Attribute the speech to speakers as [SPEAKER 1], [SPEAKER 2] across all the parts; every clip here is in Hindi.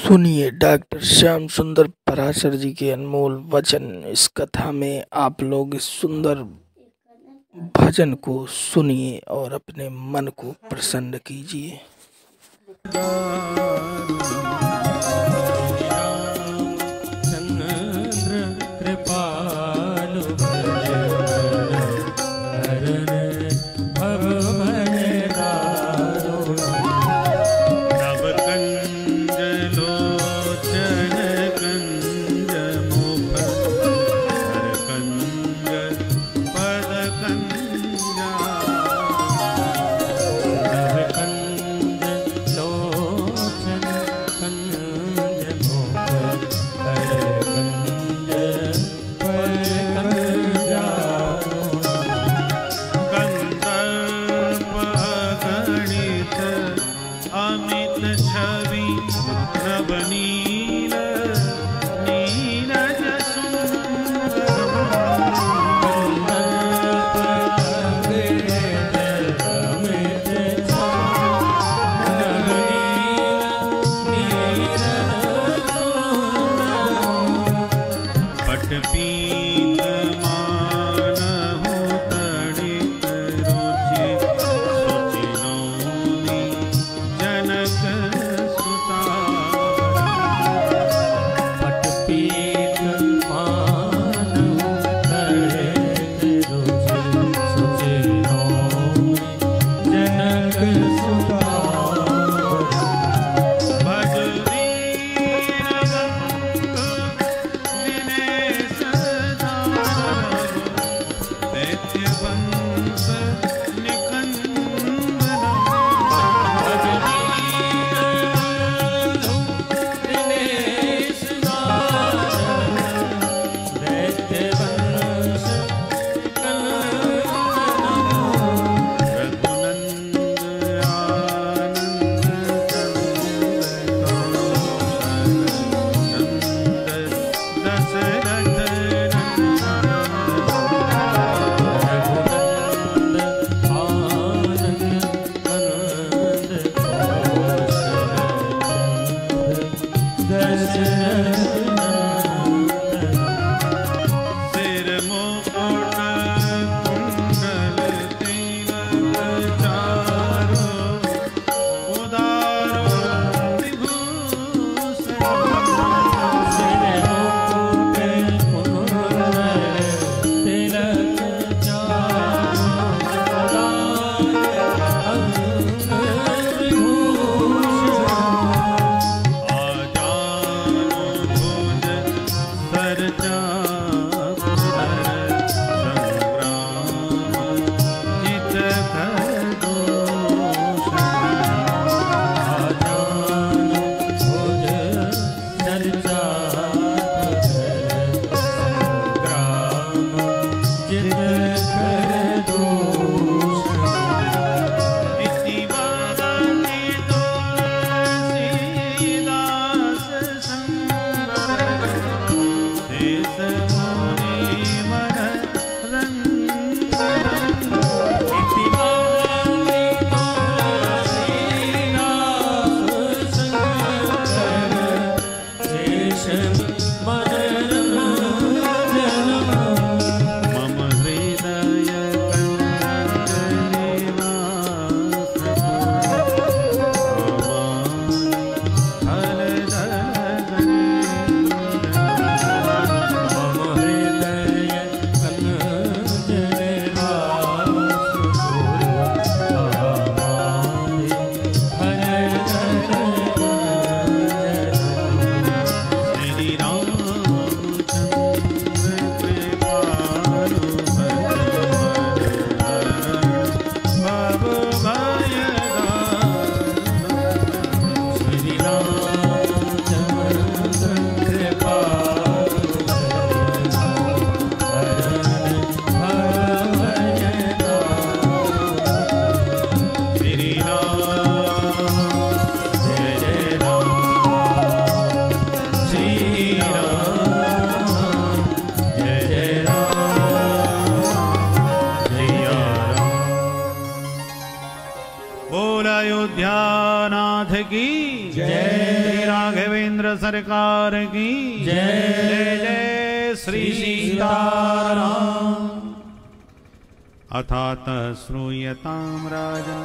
[SPEAKER 1] सुनिए डॉक्टर श्याम सुंदर पराशर जी के अनमोल वचन। इस कथा में आप लोग इस सुंदर भजन को सुनिए और अपने मन को प्रसन्न कीजिए।
[SPEAKER 2] केंद्र सरकार की
[SPEAKER 3] जय।
[SPEAKER 2] जय जय श्री सीताराम। अथातः श्रूयतां राजा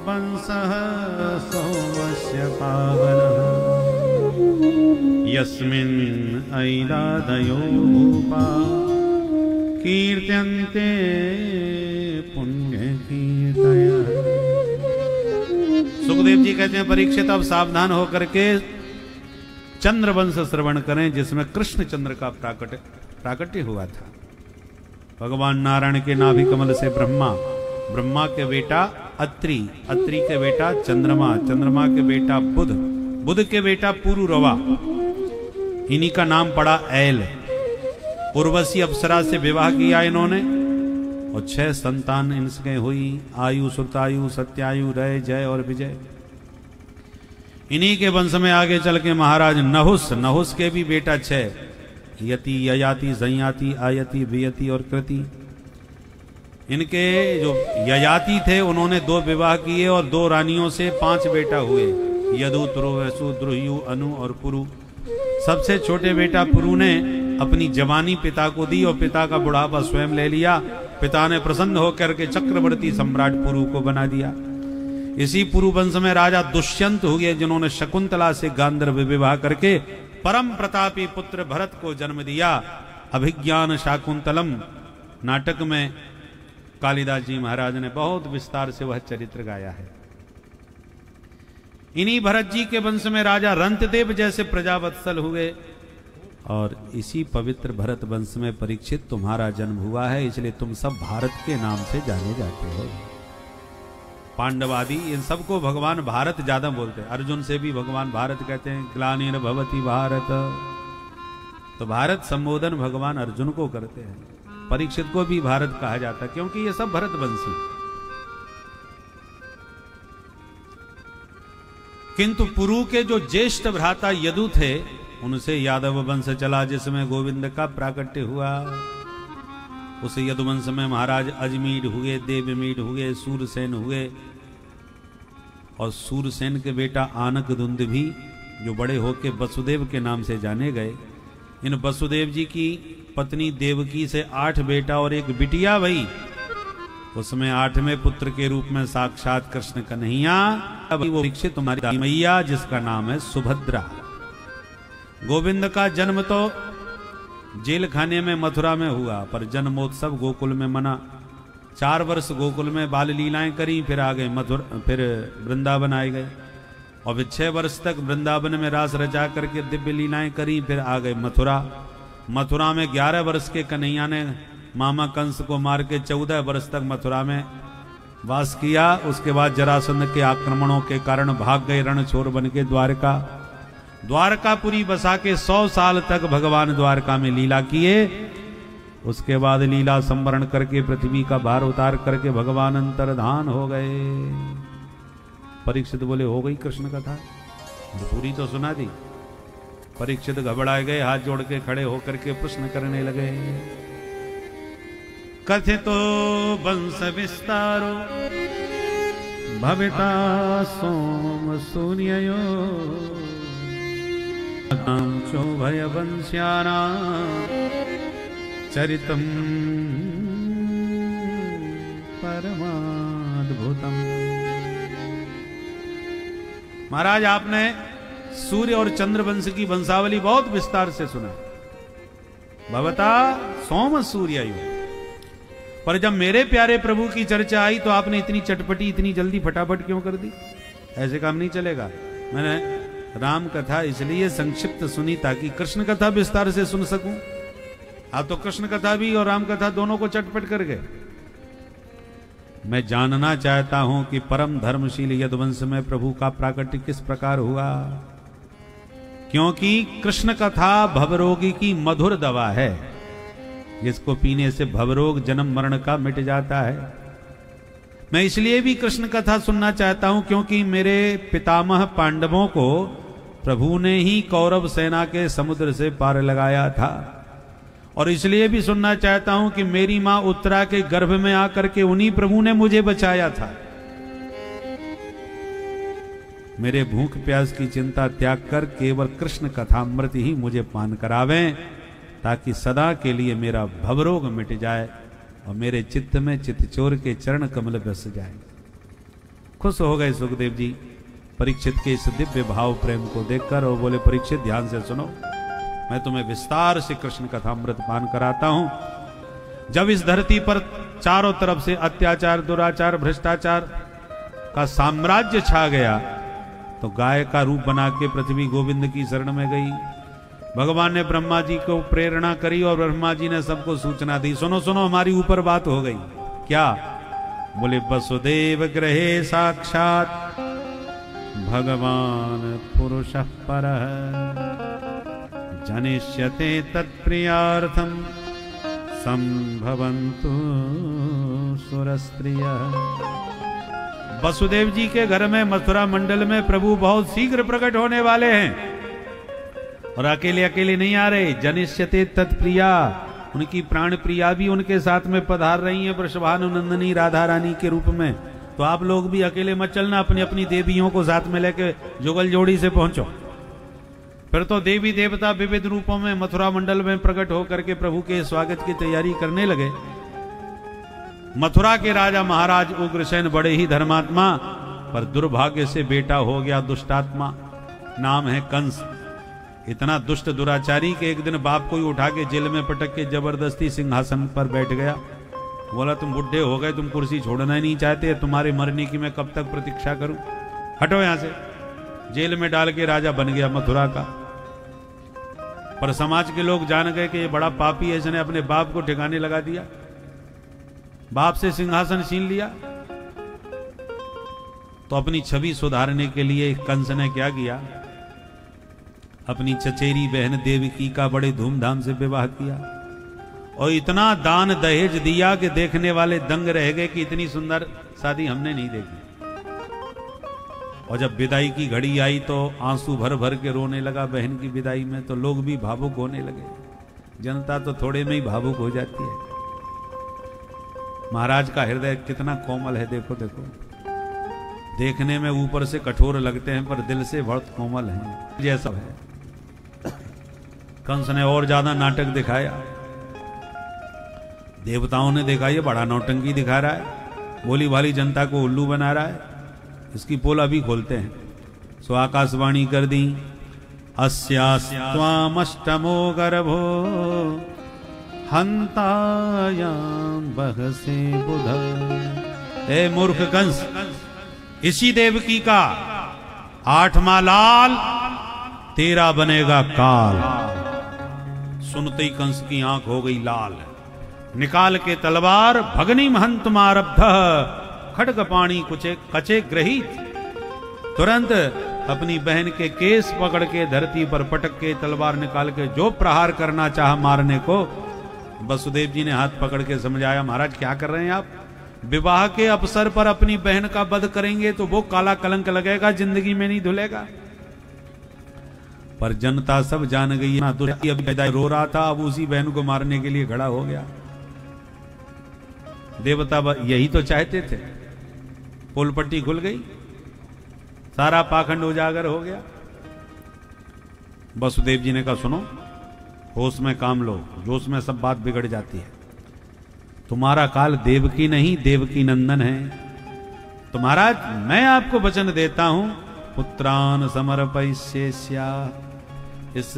[SPEAKER 2] वंशः सौवस्य पावनः यस्मिन् ऐरादयो भूपा कीर्त्यन्ते पुण्यकीर्तयः। सुखदेव जी कहते हैं परीक्षित अब सावधान होकर के चंद्रवंश श्रवण करें जिसमें कृष्ण चंद्र का प्राकट्य हुआ था। भगवान नारायण के नाभि कमल से ब्रह्मा, ब्रह्मा के बेटा अत्रि, अत्रि के बेटा चंद्रमा, चंद्रमा के बेटा बुध, बुध के बेटा पुरुरवा, इन्हीं का नाम पड़ा ऐल। उर्वशी अप्सरा से विवाह किया इन्होंने और 6 संतान इनसे हुई, आयु, सुतायु, सत्यायु, रय, जय और विजय। इन्हीं के वंश में आगे चल के महाराज नहुस, नहुस के भी बेटा 6, यति, ययाति, संयाति, आयति, वियति और कृति। इनके जो ययाति थे उन्होंने 2 विवाह किए और 2 रानियों से 5 बेटा हुए, यदु, तुरुवसु, द्रुह्यु, अनु और पुरु। सबसे छोटे बेटा पुरु ने अपनी जवानी पिता को दी और पिता का बुढ़ापा स्वयं ले लिया। पिता ने प्रसन्न होकर के चक्रवर्ती सम्राट पुरु को बना दिया। इसी पुरु वंश में राजा दुष्यंत हुए जिन्होंने शकुंतला से गांधर्व विवाह करके परम प्रतापी पुत्र भरत को जन्म दिया। अभिज्ञान शाकुंतलम नाटक में कालिदास जी महाराज ने बहुत विस्तार से वह चरित्र गाया है। इन्हीं भरत जी के वंश में राजा रंतदेव जैसे प्रजावत्सल हुए और इसी पवित्र भरत वंश में परीक्षित तुम्हारा जन्म हुआ है, इसलिए तुम सब भारत के नाम से जाने जाते हो। पांडवादी इन सबको भगवान भारत ज्यादा बोलते हैं। अर्जुन से भी भगवान भारत कहते हैं, ग्लानिर भवति भारत। तो भारत संबोधन भगवान अर्जुन को करते हैं। परीक्षित को भी भारत कहा जाता है क्योंकि ये सब भरतवंशी। किंतु पुरु के जो ज्येष्ठ भ्राता यदु थे उनसे यादव वंश चला जिसमें गोविंद का प्राकट्य हुआ। उस यदुवंश में महाराज अजमीर हुए, देवमीर हुए, सूरसेन हुए और सूरसेन के बेटा आनक धुंध भी जो बड़े होके वसुदेव के नाम से जाने गए। इन वसुदेव जी की पत्नी देवकी से 8 बेटा और 1 बिटिया भई। उसमें 8वें पुत्र के रूप में साक्षात कृष्ण कन्हैया, अब वो परीक्षित तुम्हारी मैया जिसका नाम है सुभद्रा। गोविंद का जन्म तो जेल खाने में मथुरा में हुआ पर जन्मोत्सव गोकुल में मना। 4 वर्ष गोकुल में बाल लीलाएं करी, फिर आ गए मथुरा, फिर वृंदावन आए गए और फिर 6 वर्ष तक वृंदावन में रास रचा करके दिव्य लीलाएं करी, फिर आ गए मथुरा। मथुरा में 11 वर्ष के कन्हैया ने मामा कंस को मार के 14 वर्ष तक मथुरा में वास किया। उसके बाद जरासंध के आक्रमणों के कारण भाग गए रणछोर बन के द्वारका। द्वारकापुरी बसा के 100 साल तक भगवान द्वारका में लीला किए। उसके बाद लीला संवरण करके पृथ्वी का भार उतार करके भगवान अंतर्धान हो गए। परीक्षित बोले हो गई कृष्ण कथा? पूरी तो सुना दी। परीक्षित घबराए गए, हाथ जोड़ के खड़े होकर के प्रश्न करने लगे। कथितो वंश विस्तारो भविता सोम सूर्यो भय वंश्याना चरितम परमाद्भुतम। महाराज आपने सूर्य और चंद्र वंश की वंशावली बहुत विस्तार से सुना। भवता सोम सूर्य, पर जब मेरे प्यारे प्रभु की चर्चा आई तो आपने इतनी चटपटी, इतनी जल्दी फटाफट क्यों कर दी? ऐसे काम नहीं चलेगा। मैंने राम कथा इसलिए संक्षिप्त सुनी ताकि कृष्ण कथा विस्तार से सुन सकूं। आप तो कृष्ण कथा भी और राम कथा दोनों को चटपट कर गए। मैं जानना चाहता हूं कि परम धर्मशील यदुवंश में प्रभु का प्राकट्य किस प्रकार हुआ, क्योंकि कृष्ण कथा भवरोगी की मधुर दवा है, जिसको पीने से भवरोग जन्म मरण का मिट जाता है। मैं इसलिए भी कृष्ण कथा सुनना चाहता हूं क्योंकि मेरे पितामह पांडवों को प्रभु ने ही कौरव सेना के समुद्र से पार लगाया था, और इसलिए भी सुनना चाहता हूं कि मेरी मां उत्तरा के गर्भ में आकर के उन्हीं प्रभु ने मुझे बचाया था। मेरे भूख प्यास की चिंता त्याग कर केवल कृष्ण कथामृत ही मुझे पान करावें, ताकि सदा के लिए मेरा भवरोग मिट जाए और मेरे चित्त में चित्तचोर के चरण कमल बस जाए। खुश हो गए सुखदेव जी परीक्षित के इस दिव्य भाव प्रेम को देखकर, और बोले परीक्षित ध्यान से सुनो, मैं तुम्हें विस्तार से कृष्ण कथामृत पान कराता हूं। जब इस धरती पर चारों तरफ से अत्याचार, दुराचार, भ्रष्टाचार का साम्राज्य छा गया, तो गाय का रूप बना के पृथ्वी गोविंद की शरण में गई। भगवान ने ब्रह्मा जी को प्रेरणा करी और ब्रह्मा जी ने सबको सूचना दी, सुनो सुनो हमारी ऊपर बात हो गई। क्या? बोले वसुदेव गृहे साक्षात भगवान पुरुषः परः जनिष्यते तत्प्रियार्थम संभवन्तु सुरस्त्रियः। वसुदेव जी के घर में मथुरा मंडल में प्रभु बहुत शीघ्र प्रकट होने वाले हैं, और अकेले अकेले नहीं आ रहे। जनिष्यते तत्प्रिया, उनकी प्राण प्रिया भी उनके साथ में पधार रही हैं वृषभानुनंदिनी राधा रानी के रूप में। तो आप लोग भी अकेले मत चलना, अपनी अपनी देवियों को साथ में लेके जुगल जोड़ी से पहुंचो। फिर तो देवी देवता विविध रूपों में मथुरा मंडल में प्रकट होकर के प्रभु के स्वागत की तैयारी करने लगे। मथुरा के राजा महाराज उग्रसेन बड़े ही धर्मात्मा, पर दुर्भाग्य से बेटा हो गया दुष्टात्मा, नाम है कंस। इतना दुष्ट दुराचारी कि एक दिन बाप को ही उठा के जेल में पटक के जबरदस्ती सिंहासन पर बैठ गया। बोला तुम बुढ़े हो गए, तुम कुर्सी छोड़ना ही नहीं चाहते, तुम्हारे मरने की मैं कब तक प्रतीक्षा करूं, हटो यहां से। जेल में डाल के राजा बन गया मथुरा का। पर समाज के लोग जान गए कि ये बड़ा पापी है, इसने अपने बाप को ठिकाने लगा दिया, बाप से सिंहासन छीन लिया। तो अपनी छवि सुधारने के लिए कंस ने क्या किया, अपनी चचेरी बहन देवकी का बड़े धूमधाम से विवाह किया, और इतना दान दहेज दिया कि देखने वाले दंग रह गए कि इतनी सुंदर शादी हमने नहीं देखी। और जब विदाई की घड़ी आई तो आंसू भर भर के रोने लगा बहन की विदाई में, तो लोग भी भावुक होने लगे। जनता तो थोड़े में ही भावुक हो जाती है। महाराज का हृदय कितना कोमल है, देखो देखो, देखने में ऊपर से कठोर लगते हैं पर दिल से बहुत कोमल हैं, जैसा है। कंस ने और ज्यादा नाटक दिखाया। देवताओं ने देखा ये बड़ा नौटंकी दिखा रहा है, भोली भाली जनता को उल्लू बना रहा है, इसकी पोल अभी खोलते हैं। सो आकाशवाणी कर दी, अस्यास्त्वामष्टमो गर्भो हंतायाम बहसे बुध। ए मूर्ख कंस, इसी देवकी का 8वां लाल तेरा बनेगा काल। सुनते ही कंस की आंख हो गई लाल, निकाल के तलवार भगनी महंत मारब्ध खड्ग पाणी कुचे कचे ग्रहित। तुरंत अपनी बहन के केस पकड़ के धरती पर पटक के तलवार निकाल के जो प्रहार करना चाहा मारने को, वसुदेव जी ने हाथ पकड़ के समझाया, महाराज क्या कर रहे हैं आप, विवाह के अवसर पर अपनी बहन का वध करेंगे तो वो काला कलंक लगेगा, जिंदगी में नहीं धुलेगा। पर जनता सब जान गई ना, दुष्टी अभी रो रहा था, अब उसी बहन को मारने के लिए खड़ा हो गया। देवता यही तो चाहते थे। पोल पट्टी खुल गई, सारा पाखंड उजागर हो गया। वसुदेव जी ने कहा सुनो, होश में काम लो, जोश में सब बात बिगड़ जाती है। तुम्हारा काल देवकी नहीं देवकी नंदन है। तो महाराज मैं आपको वचन देता हूं, पुत्रान समर्पयिष्येष्या, इस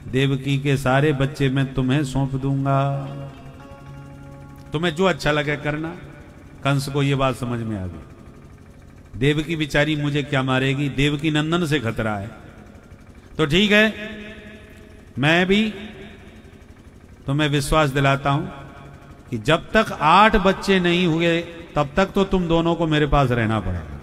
[SPEAKER 2] देवकी के सारे बच्चे मैं तुम्हें सौंप दूंगा, तुम्हें जो अच्छा लगे करना। कंस को यह बात समझ में आ गई, देवकी बिचारी मुझे क्या मारेगी, देवकी नंदन से खतरा है। तो ठीक है, मैं भी तुम्हें विश्वास दिलाता हूं कि जब तक 8 बच्चे नहीं हुए तब तक तो तुम दोनों को मेरे पास रहना पड़ेगा।